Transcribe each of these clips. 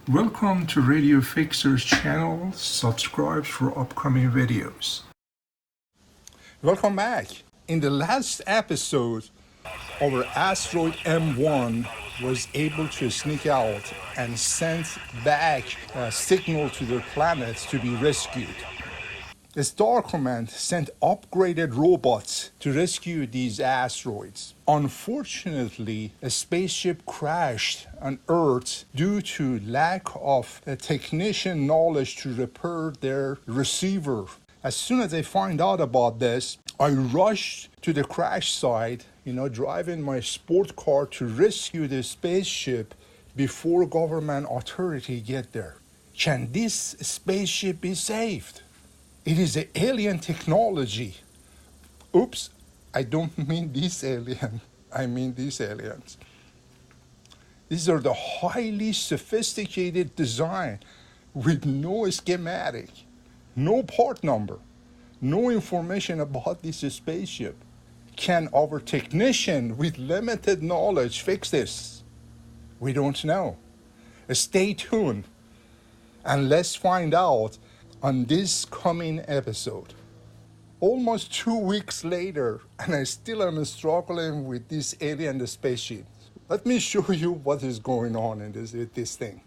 Welcome to Radio Fixer's channel. Subscribe for upcoming videos. Welcome back. In the last episode, our asteroid M1 was able to sneak out and send back a signal to their planet to be rescued. The Star Command sent upgraded robots to rescue these asteroids. Unfortunately, a spaceship crashed on Earth due to lack of technician knowledge to repair their receiver. As soon as I find out about this, I rushed to the crash site, driving my sport car to rescue the spaceship before government authority get there. Can this spaceship be saved? It is an alien technology. Oops, I don't mean this alien. I mean these aliens. These are the highly sophisticated design with no schematic, no part number, no information about this spaceship. Can our technician with limited knowledge fix this? We don't know. Stay tuned and let's find out on this coming episode. Almost 2 weeks later, and I still am struggling with this alien spaceship. Let me show you what is going on in this thing.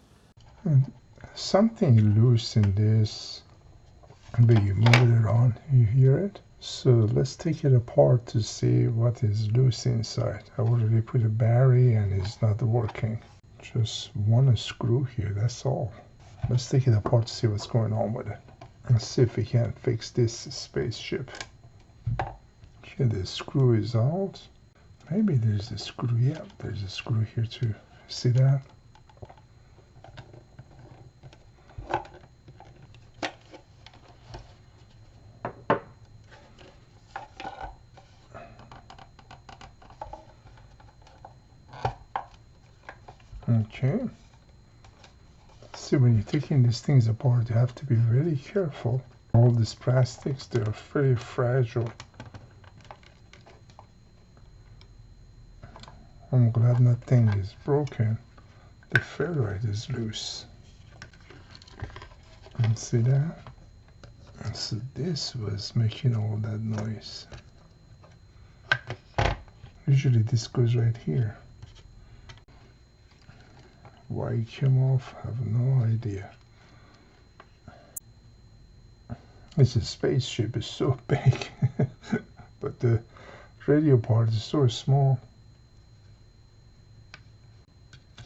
Something loose in this, but you move it on, you hear it? So let's take it apart to see what is loose inside. I already put a battery and it's not working. Just one screw here, that's all. Let's take it apart to see what's going on with it. Let's see if we can fix this spaceship. Okay, the screw is out. Maybe there's a screw. Yeah, there's a screw here too. See that? Okay. See, when you're taking these things apart, you have to be very careful. All these plastics, they're very fragile. I'm glad nothing is broken. The ferrite is loose. And see that? And so this was making all that noise. Usually this goes right here. Why it came off, I have no idea. This spaceship is so big, but the radio part is so small.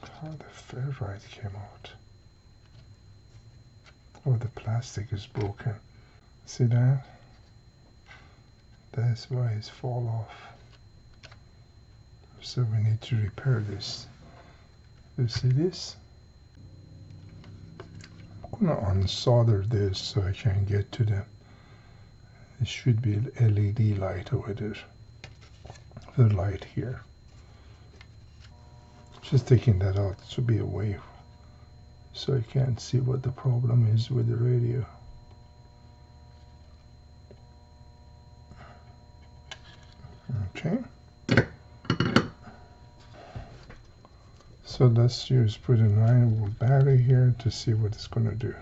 How the ferrite came out. Oh, the plastic is broken. See that? That's why it's fall off. So we need to repair this. You see this? I'm gonna unsolder this so I can get to them. It should be an LED light over there. The light here. Just taking that out to be away so I can't see what the problem is with the radio. Okay. So let's put a 9-volt battery here to see what it's going to do.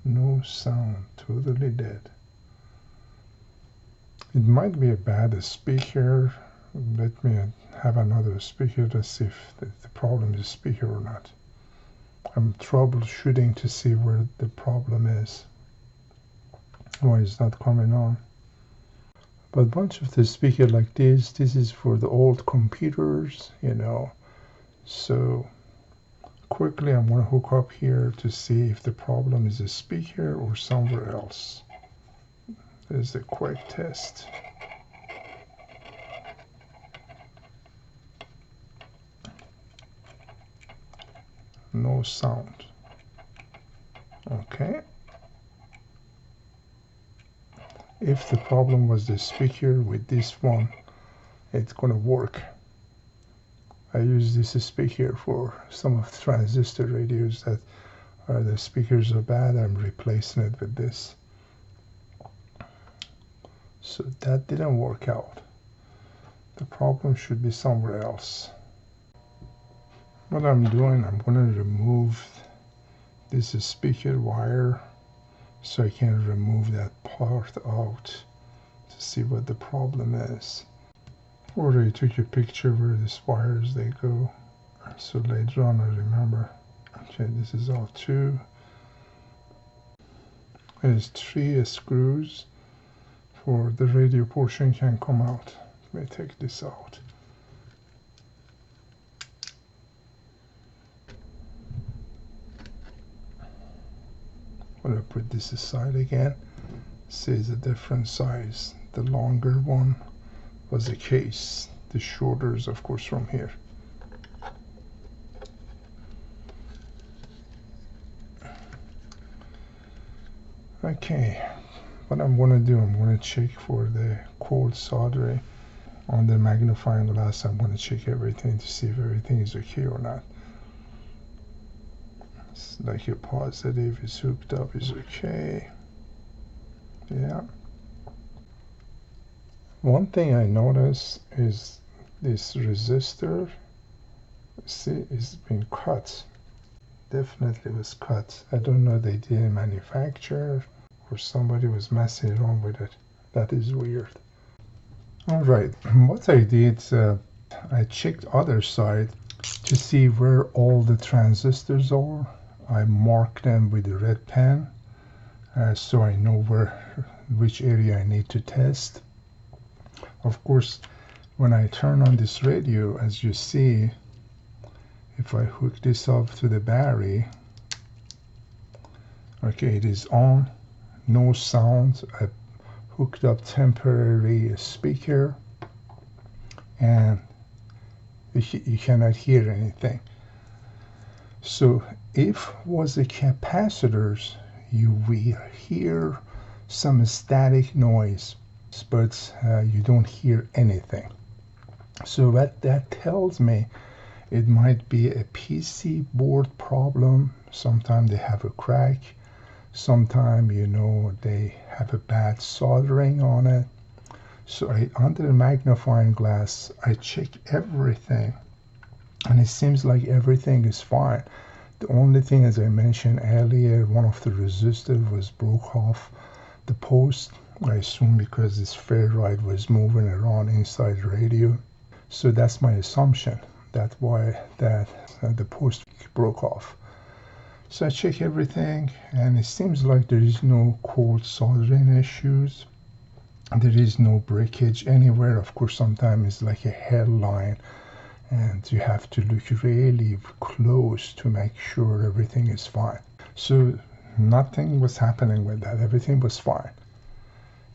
No sound, totally dead. It might be a bad speaker. Let me have another speaker to see if the problem is a speaker or not. I'm troubleshooting to see where the problem is. Why it's not coming on. But a bunch of the speaker like this is for the old computers, So quickly I'm going to hook up here to see if the problem is a speaker or somewhere else. There's a quick test. No sound. Okay. If the problem was the speaker with this one, it's gonna work. I use this speaker for some of the transistor radios that the speakers are bad. I'm replacing it with this. So that didn't work out. The problem should be somewhere else. What I'm doing, I'm going to remove this speaker wire so I can remove that part out to see what the problem is. Already took a picture where these wires they go, so later on I remember. Okay, this is all two. There's 3 screws for the radio portion can come out. Let me take this out. I'm going to put this aside again. See, it's a different size. The longer one was the case. The shorter is, of course, from here. Okay, what I'm going to do, I'm going to check for the cold soldering on the magnifying glass. I'm going to check everything to see if everything is okay or not. It's like a positive is hooked up is okay. Yeah. One thing I noticed is this resistor, see, is being cut. Definitely was cut. I don't know, they didn't manufacture or somebody was messing around with it. That is weird. All right, what I did, I checked other side to see where all the transistors are. I marked them with a red pen so I know which area I need to test. Of course, when I turn on this radio, as you see, if I hook this up to the battery, okay, it is on, no sound. I hooked up temporary speaker and you cannot hear anything. So if was the capacitors, you will hear some static noise, but you don't hear anything. So what that tells me, it might be a PC board problem. Sometimes they have a crack. Sometimes, you know, they have a bad soldering on it. So under the magnifying glass, I check everything, and it seems like everything is fine. The only thing, as I mentioned earlier, one of the resistors was broke off the post. I assume because this ferrite was moving around inside the radio. So that's my assumption. That's why the post broke off. So I check everything, and it seems like there is no cold soldering issues. There is no breakage anywhere. Of course, sometimes it's like a hairline, and you have to look really close to make sure everything is fine. So nothing was happening with that. Everything was fine.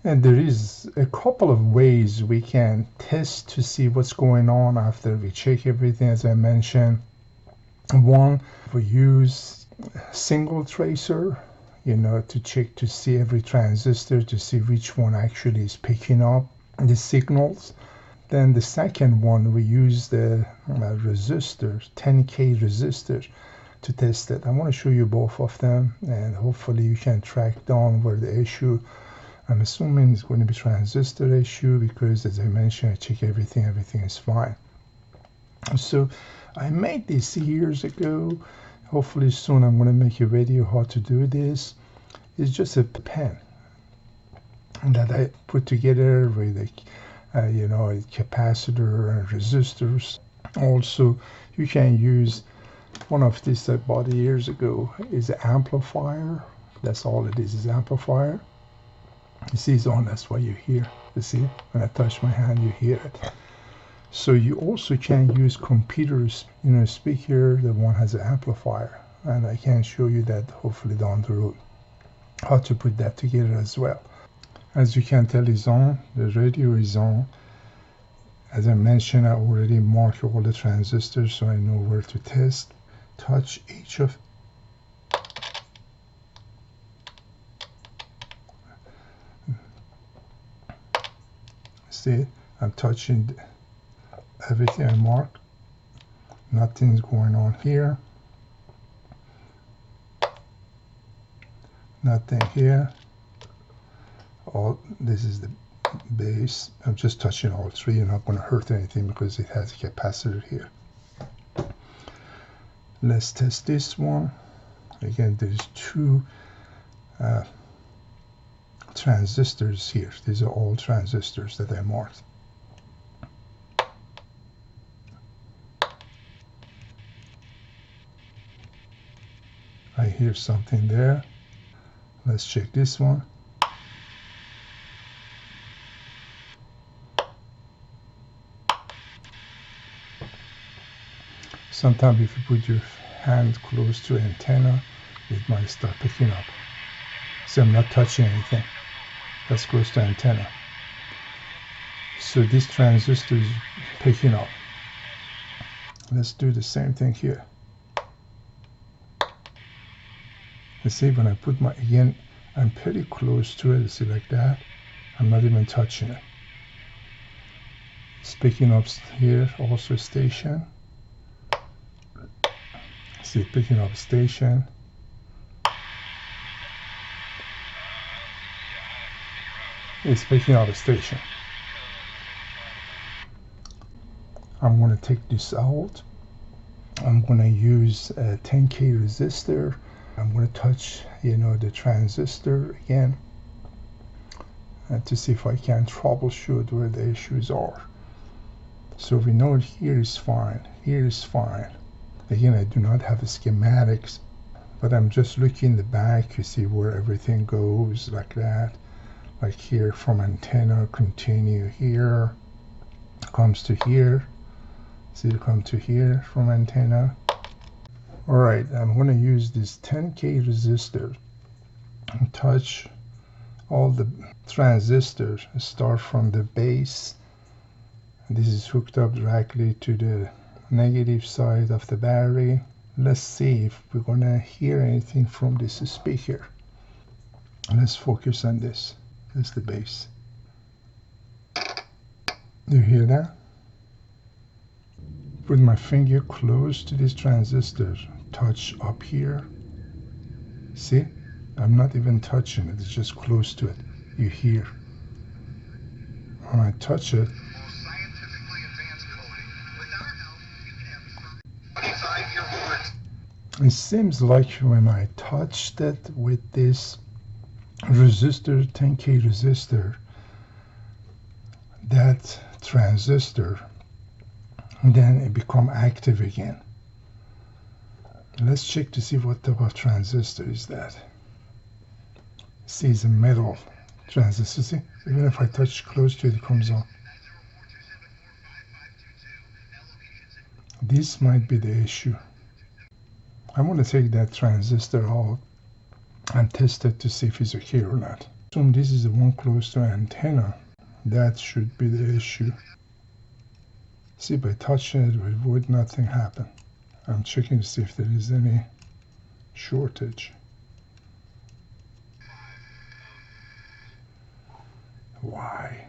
And there is a couple of ways we can test to see what's going on after we check everything, as I mentioned. One, we use single tracer, you know, to check to see every transistor to see which one actually is picking up the signals. Then the second one, we use the resistor, 10K resistor, to test it. I want to show you both of them, and hopefully you can track down where the issue. I'm assuming it's going to be transistor issue because, as I mentioned, I check everything is fine. So I made this years ago. Hopefully soon I'm going to make a video how to do this. It's just a pen that I put together with a, you know, a capacitor and resistors. Also, you can use one of these I bought years ago is an amplifier. That's all it is amplifier. You see it's on, that's why you hear. You see, when I touch my hand, you hear it. So you also can use computers, you know, speaker, the one has an amplifier. And I can show you that hopefully down the road, how to put that together as well. As you can tell, it's on, the radio is on. As I mentioned, I already marked all the transistors so I know where to test. Touch each of see, I'm touching everything I marked. Nothing's going on here. Nothing here. All this is the base. I'm just touching all three. You're not going to hurt anything because it has a capacitor here. Let's test this one. Again, there's two transistors here. These are all transistors that I marked. I hear something there. Let's check this one. Sometimes if you put your hand close to antenna, it might start picking up. See, I'm not touching anything. That's close to antenna. So this transistor is picking up. Let's do the same thing here. You see, when I put my, again, I'm pretty close to it. You see, like that. I'm not even touching it. It's picking up here, also station. See, picking up station. It's picking up a station. I'm going to take this out. I'm going to use a 10K resistor. I'm going to touch, the transistor again to see if I can troubleshoot where the issues are. So we know here is fine. Here is fine. Again, I do not have schematics, but I'm just looking in the back to see where everything goes like that. Like here from antenna, continue here, comes to here. See, it come to here from antenna. All right, I'm going to use this 10K resistor and touch all the transistors. Start from the base. This is hooked up directly to the negative side of the battery. Let's see if we're going to hear anything from this speaker. Let's focus on this. That's the base. You hear that? Put my finger close to this transistor. Touch up here. See? I'm not even touching it. It's just close to it. You hear. When I touch it, it seems like when I touched it with this resistor, 10K resistor, that transistor, then it become active again. Let's check to see what type of transistor is that. See, it's a metal transistor. See, even if I touch close to it, it comes on. This might be the issue. I'm going to take that transistor out and test it to see if it's okay or not. So this is the one close to antenna. That should be the issue. See, by touching it, would nothing happen. I'm checking to see if there is any shortage. Why?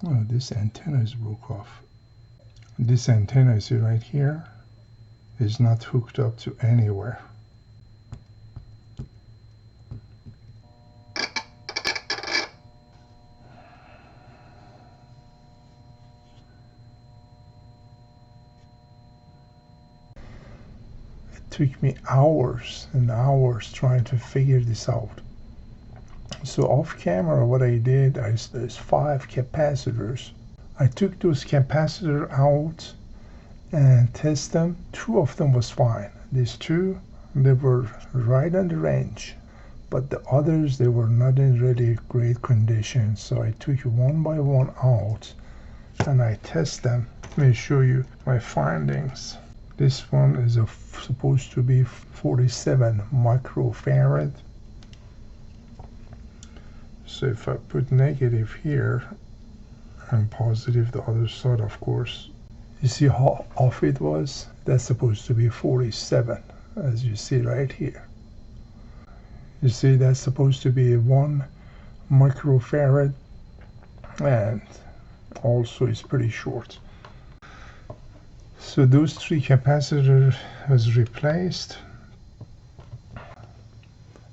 Oh, this antenna is broke off. This antenna, you see right here, is not hooked up to anywhere. It took me hours and hours trying to figure this out. So off camera, what I did, there's 5 capacitors. I took those capacitors out and test them. 2 of them was fine. These 2, they were right on the range, but the others, they were not in really great condition. So I took one by one out and I test them. Let me show you my findings. This one is supposed to be 47 microfarad. So if I put negative here and positive the other side, of course, you see how off it was? That's supposed to be 47, as you see right here. You see, that's supposed to be 1 microfarad, and also it's pretty short. So those 3 capacitors was replaced,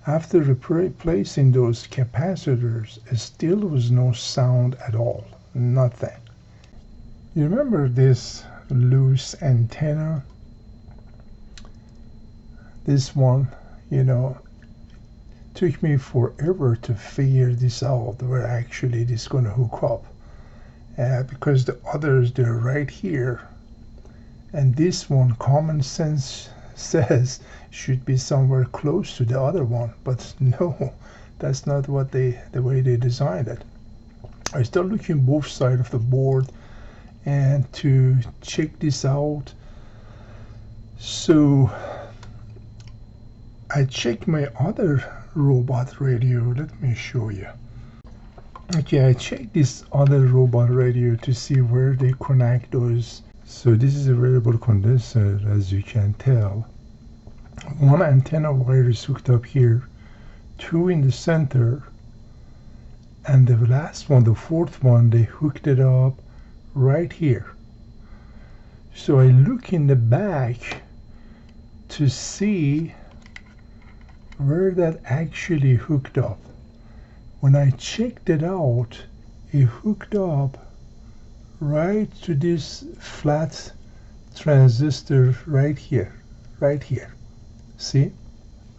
After replacing those capacitors, it still was no sound at all, nothing. You remember this loose antenna? This one, took me forever to figure this out, where actually this is going to hook up. Because the others, they're right here. And this one, common sense says, should be somewhere close to the other one. But no, that's not what the way they designed it. I started looking both sides of the board and to check this out. So I checked my other robot radio. Let me show you. Okay, I checked this other robot radio to see where they connect those. So this is a variable condenser, as you can tell. One antenna wire is hooked up here, two in the center, and the last one, the fourth one, they hooked it up right here. So I look in the back to see where that actually hooked up. When I checked it out, it hooked up right to this flat transistor right here. See?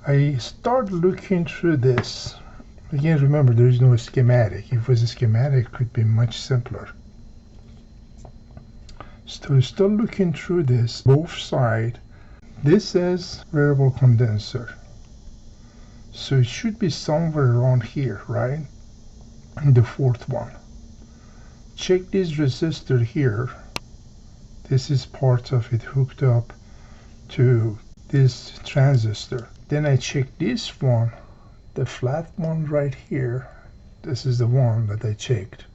I start looking through this. Again, remember, there is no schematic. If it was a schematic, it could be much simpler. So I start looking through this, both sides. This is variable condenser. So it should be somewhere around here, right? And the fourth one. Check this resistor here. This is part of it hooked up to this transistor. Then I check this one, the flat one right here. This is the one that I checked.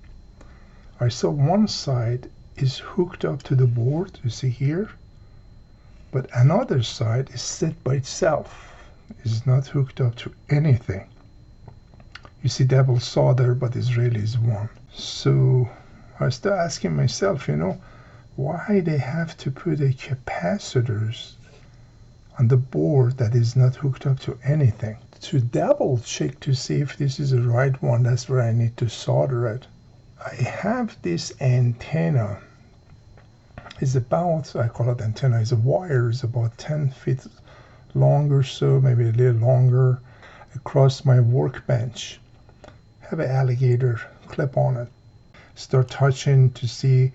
I saw one side is hooked up to the board, you see here, but another side is set by itself. Is not hooked up to anything. You see double solder, but it really is one. So I start asking myself, why they have to put a capacitors on the board that is not hooked up to anything. To double check to see if this is the right one, that's where I need to solder it. I have this antenna. It's about, I call it antenna, it's a wire, it's about 10 feet long or so, maybe a little longer, across my workbench. Have an alligator clip on it. Start touching to see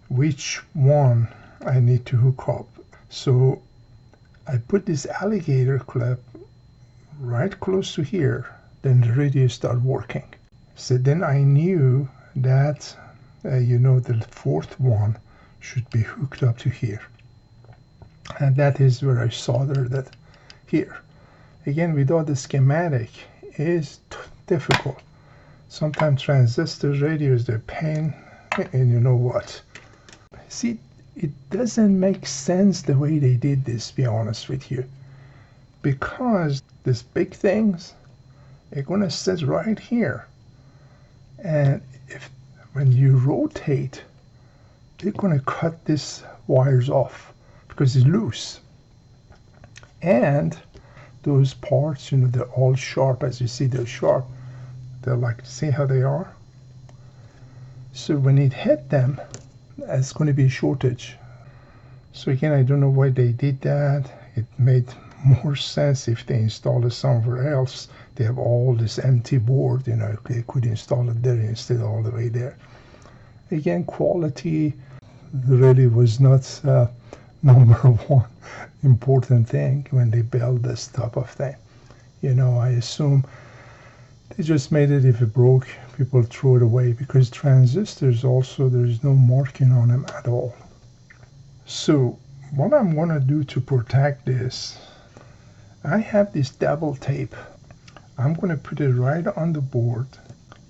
which one I need to hook up. So I put this alligator clip right close to here, then the radio started working. So then I knew that, the fourth one should be hooked up to here. And that is where I soldered it here. Again, without the schematic, is difficult. Sometimes transistor radios, they're pain, and you know what? See, it doesn't make sense the way they did this, to be honest with you. Because these big things are gonna sit right here. And when you rotate, they're gonna cut these wires off because it's loose. And those parts, they're all sharp. As you see, they're sharp. They're like, see how they are? So when it hit them, it's going to be a shortage. So again, I don't know why they did that. It made more sense if they installed it somewhere else. They have all this empty board, they could install it there instead all the way there. Again, quality really was not number one important thing when they build this type of thing. I assume they just made it, if it broke, people throw it away, because transistors also, there's no marking on them at all. So what I'm going to do to protect this, I have this double tape. I'm going to put it right on the board,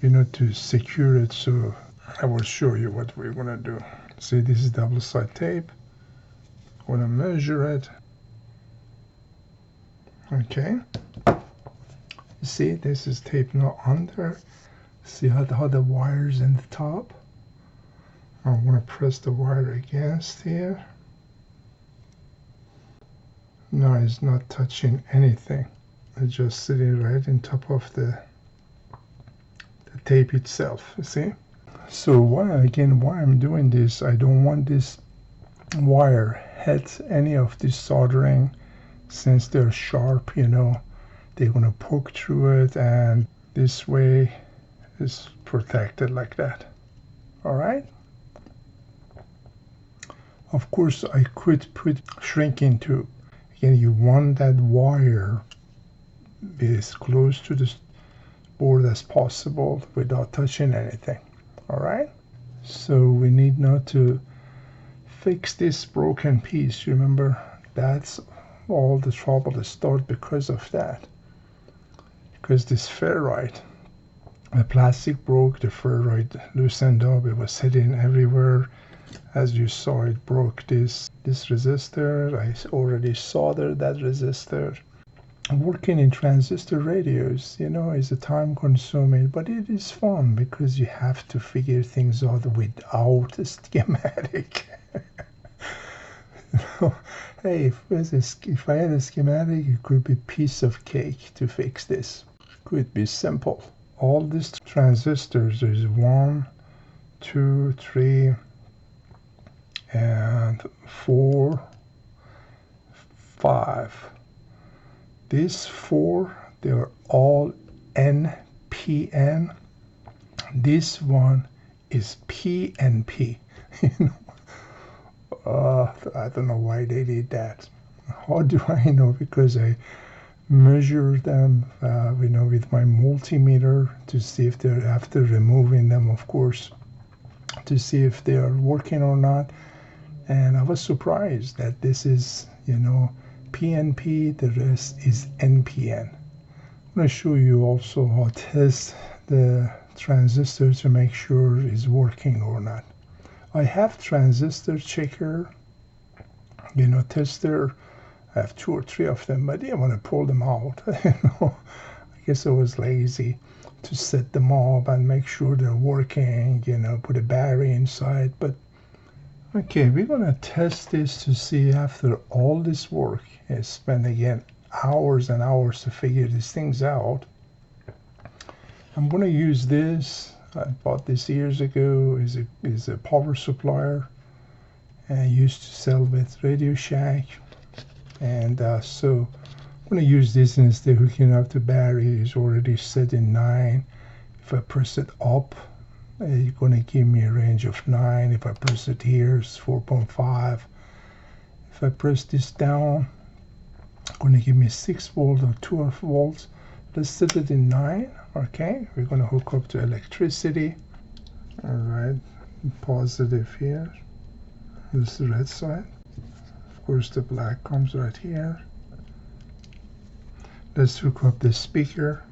to secure it. So I will show you what we're going to do. See, this is double side tape. I'm going to measure it. Okay. See, this is tape now under. See how the wire's in the top? I'm going to press the wire against here. No, it's not touching anything. It's just sitting right on top of the tape itself, you see? So why I'm doing this, I don't want this wire hit any of this soldering, since they're sharp, they're gonna poke through it, and this way is protected like that. All right. Of course, I could put shrinking tube. Again, you want that wire be as close to the board as possible without touching anything. All right. So we need now to fix this broken piece. Remember, that's all the trouble started because of that. Because this ferrite, the plastic broke, the ferrite loosened up, it was hitting everywhere. As you saw, it broke this resistor. I already soldered that resistor. Working in transistor radios, is a time consuming, but it is fun because you have to figure things out without a schematic. Hey, if I had a schematic, it could be a piece of cake to fix this. It could be simple. All these transistors, there's 1, 2, 3, and 4, 5. These 4, they are all NPN. This one is PNP. I don't know why they did that. How do I know? Because I measure them, with my multimeter to see if they're, after removing them, of course, to see if they are working or not. And I was surprised that this is, PNP, the rest is NPN. I'm going to show you also how to test the transistor to make sure it's working or not. I have transistor checker, tester. I have 2 or 3 of them, but I didn't want to pull them out. I guess I was lazy to set them up and make sure they're working, put a battery inside. But okay, we're going to test this to see after all this work. I spent, again, hours and hours to figure these things out. I'm going to use this. I bought this years ago. Is a power supplier. I used to sell with Radio Shack. And so I'm going to use this instead of hooking up the battery. It's already set in 9. If I press it up, it's going to give me a range of 9. If I press it here, it's 4.5. If I press this down, it's going to give me 6 volts or 12 volts. Let's set it in 9. Okay, we're going to hook up to electricity. All right, positive here. This is the red side. Of course, the black comes right here. Let's hook up the speaker.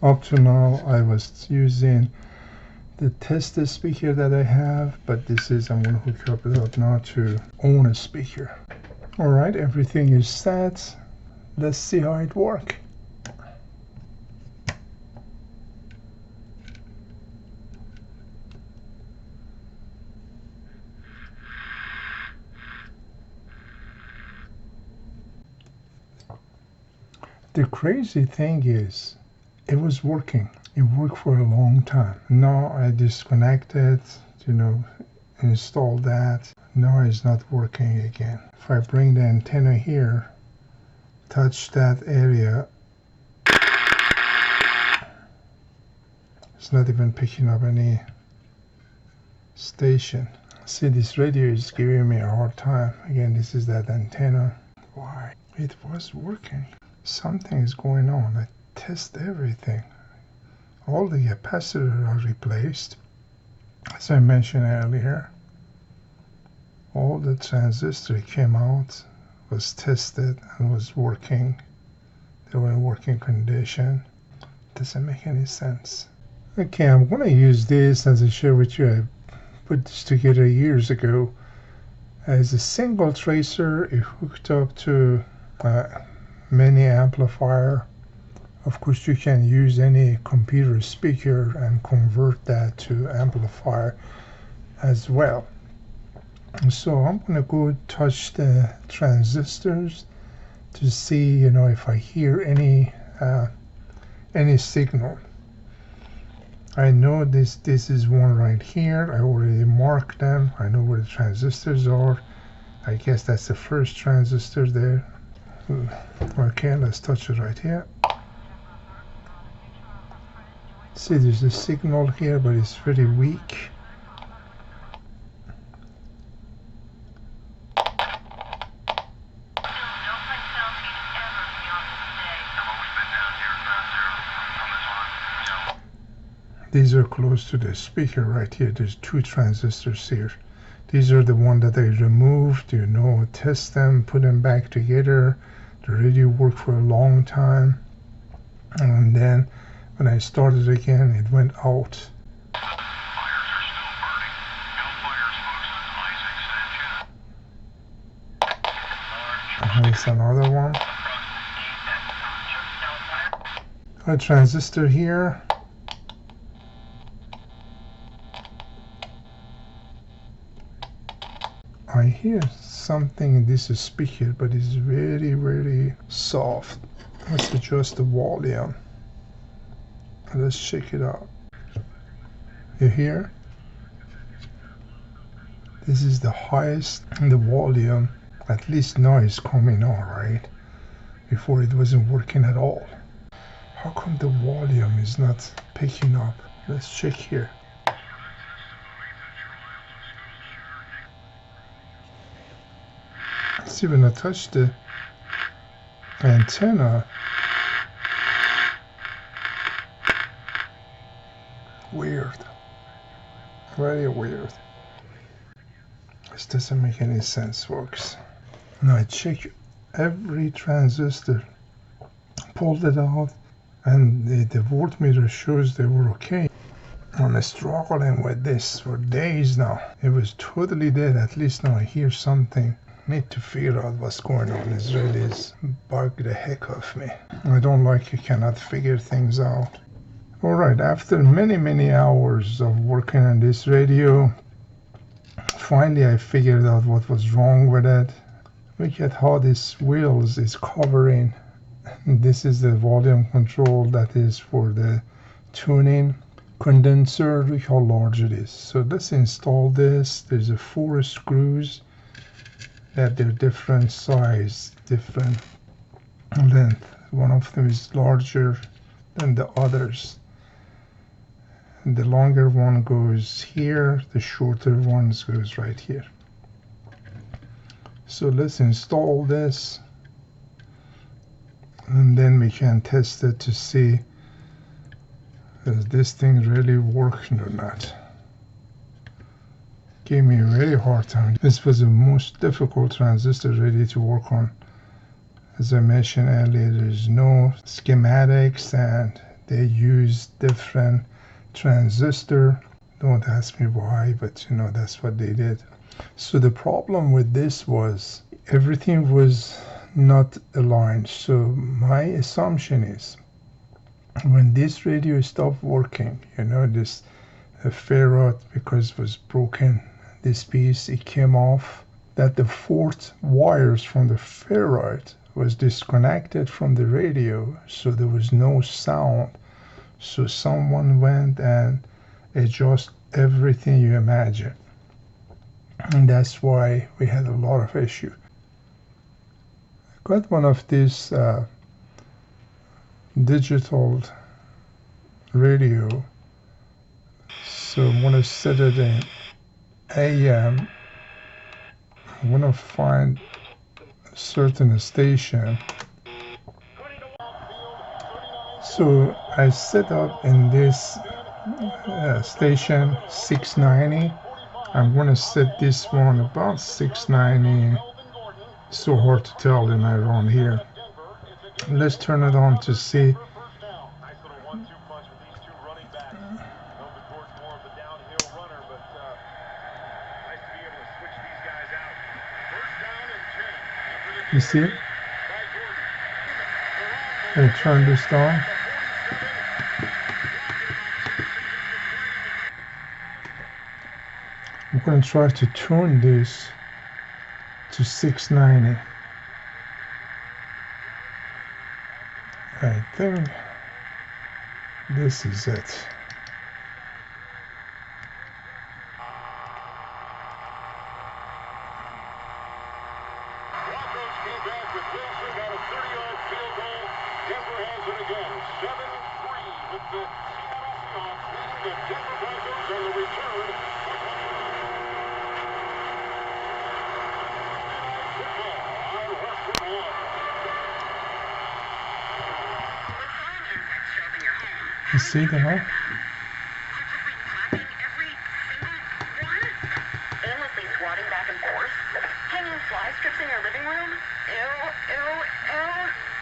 Up to now, I was using the tester speaker that I have, but this is, I'm going to hook up it up now to own a speaker. All right, everything is set. Let's see how it works. The crazy thing is, it was working. It worked for a long time. Now I disconnected, install that. Now it's not working again. If I bring the antenna here, touch that area, it's not even picking up any station. See, this radio is giving me a hard time. Again, this is that antenna. Why? It was working. Something is going on. I test everything. All the capacitors are replaced. As I mentioned earlier, all the transistor came out, was tested, and was working. They were in working condition. Doesn't make any sense. Okay, I'm going to use this, as I shared with you. I put this together years ago as a single tracer. It hooked up to mini amplifier. Of course, you can use any computer speaker and convert that to amplifier as well. So I'm going to go touch the transistors to see, if I hear any any signal. I know this is one right here. I already marked them. I know where the transistors are. I guess that's the first transistor there. Okay, let's touch it right here. See, there's a signal here, but it's very weak. These are close to the speaker right here. There's two transistors here. These are the ones that I removed, test them, put them back together. The radio worked for a long time. And then when I started again, it went out. Here's another one. A transistor here. I hear something in this speaker, but it's very, very soft. Let's adjust the volume. Let's check it out. You hear? This is the highest in the volume. At least now it's coming on, right? Before it wasn't working at all. How come the volume is not picking up? Let's check here. See, when I touch the antenna, weird, very weird. This doesn't make any sense, folks. Now I check every transistor, pulled it out, and the voltmeter shows they were okay. I'm struggling with this for days now. It was totally dead. At least now I hear something. Need to figure out what's going on. It really is bug the heck of me. I don't like you cannot figure things out. Alright, after many hours of working on this radio, finally I figured out what was wrong with it. Look at how this wheels is covering. This is the volume control that is for the tuning condenser. Look how large it is. So let's install this. There's 4 screws that they're different size, different length. One of them is larger than the others. And the longer one goes here, the shorter ones goes right here. So let's install this, and then we can test it to see does this thing really work or not. Gave me a really hard time. This was the most difficult transistor really to work on. As I mentioned earlier, there's no schematics and they use different transistor. Don't ask me why, but that's what they did. So the problem with this was everything was not aligned. So my assumption is when this radio stopped working, this ferrite, because it was broken, this piece, it came off, that the 4th wires from the ferrite was disconnected from the radio, so there was no sound. So someone went and adjusted everything you imagine. And that's why we had a lot of issue. I got one of these digital radio. So I'm going to set it in AM. I'm going to find a certain station. So I set up in this station 690. I'm going to set this one about 690. So hard to tell in around here. Let's turn it on to see. You see it? I turn this down. I'm going to try to tune this to 690. I think this is it. You see the hole? Aimlessly swatting back and forth, hanging fly strips in your living room? Ew, ew, ew.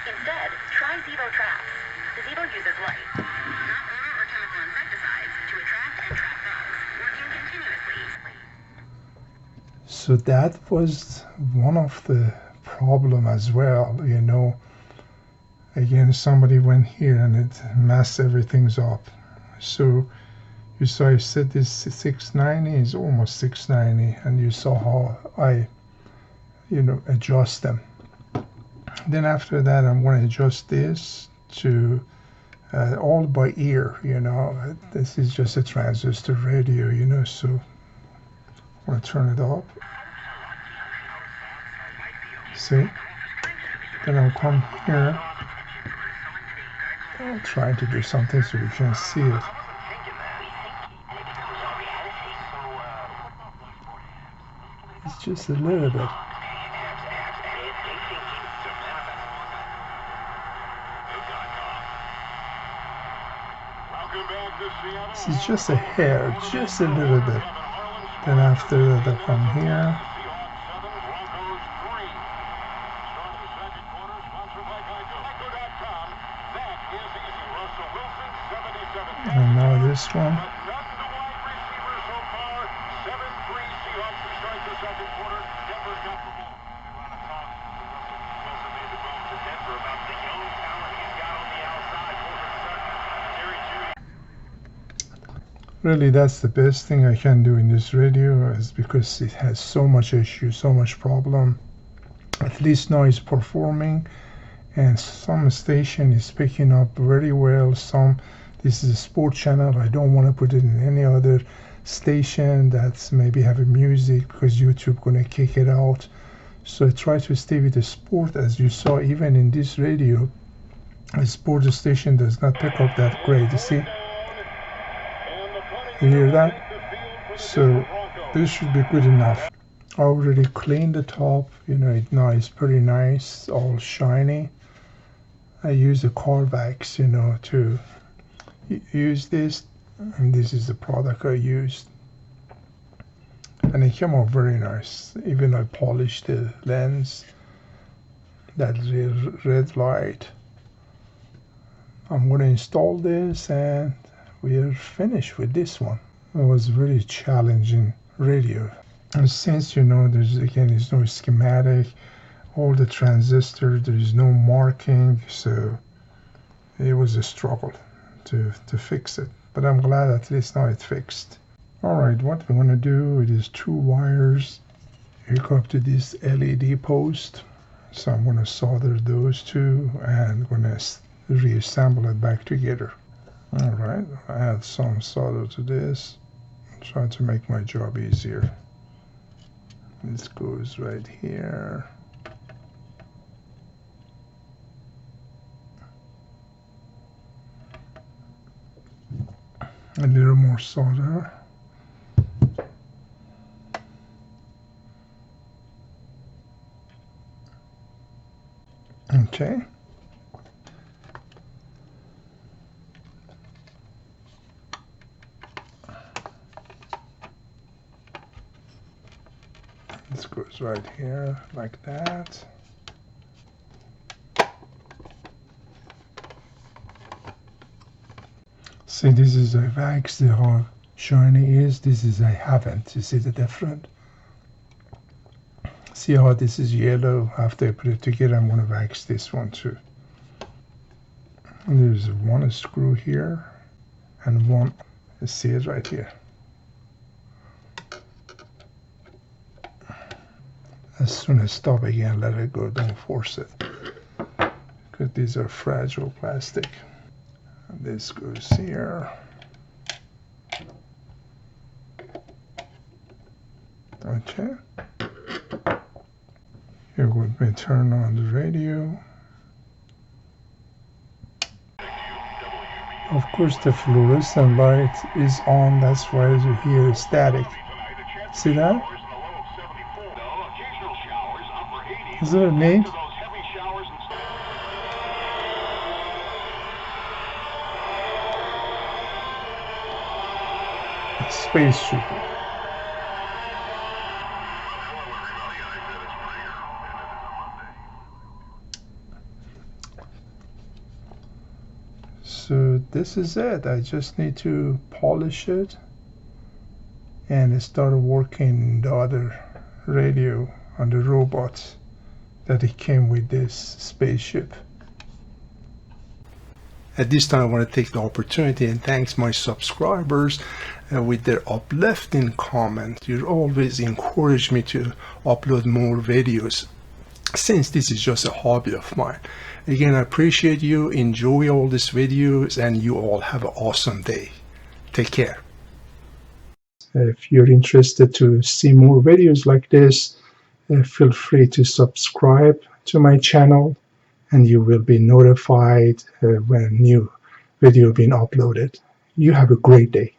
Instead, try Zevo traps. The Zevo uses light, not odor or chemical insecticides, to attract and trap bugs, working continuously. So that was one of the problem as well, you know. Again, somebody went here and it messed everything up. So you saw I said this 690 is almost 690, and you saw how I, adjust them. Then after that, I'm going to adjust this to all by ear, This is just a transistor radio, so I'm going to turn it up. See? Then I'll come here. I'm trying to do something so you can see it. It's just a little bit. This is just a hair, just a little bit. Then after that I come here. And now this one. Really, that's the best thing I can do in this radio, is because it has so much issue, so much problem. At least now it's performing, and some station is picking up very well. This is a sport channel. I don't want to put it in any other station that's maybe having music, because YouTube gonna kick it out. So I try to stay with the sport. As you saw, even in this radio, a sport station does not pick up that great. You see? You hear that? So this should be good enough. I already cleaned the top, now it's pretty nice, all shiny. I use a car wax, to use this, and this is the product I used. And it came out very nice. Even I polished the lens, that red light. I'm going to install this and we're finished with this one. It was really challenging radio. And since there's no schematic, all the transistor, there is no marking, so it was a struggle to fix it. But I'm glad at least now it's fixed. Alright, what we're going to do, it is 2 wires hook up to this LED post. So I'm going to solder those 2 and going to reassemble it back together. Alright, I add some solder to this. I'm trying to make my job easier. This goes right here. A little more solder. Okay. This goes right here, like that. See, this is a wax, how shiny is. This is I haven't. You see the difference? See how this is yellow? After I put it together, I'm going to wax this one too. And there's one screw here and one. You see it right here. As soon as stop again, let it go. Don't force it, because these are fragile plastic. And this goes here. Okay. Here would be turn on the radio. Of course the fluorescent light is on, that's why you hear static. See that? Is it a name? Spaceship. So this is it. I just need to polish it and start working the other radio on the robots that it came with this spaceship. At this time, I want to take the opportunity and thank my subscribers with their uplifting comments. You always encourage me to upload more videos, since this is just a hobby of mine. Again, I appreciate you. Enjoy all these videos, and you all have an awesome day. Take care. If you're interested to see more videos like this, feel free to subscribe to my channel, and you will be notified when a new video being uploaded. You have a great day.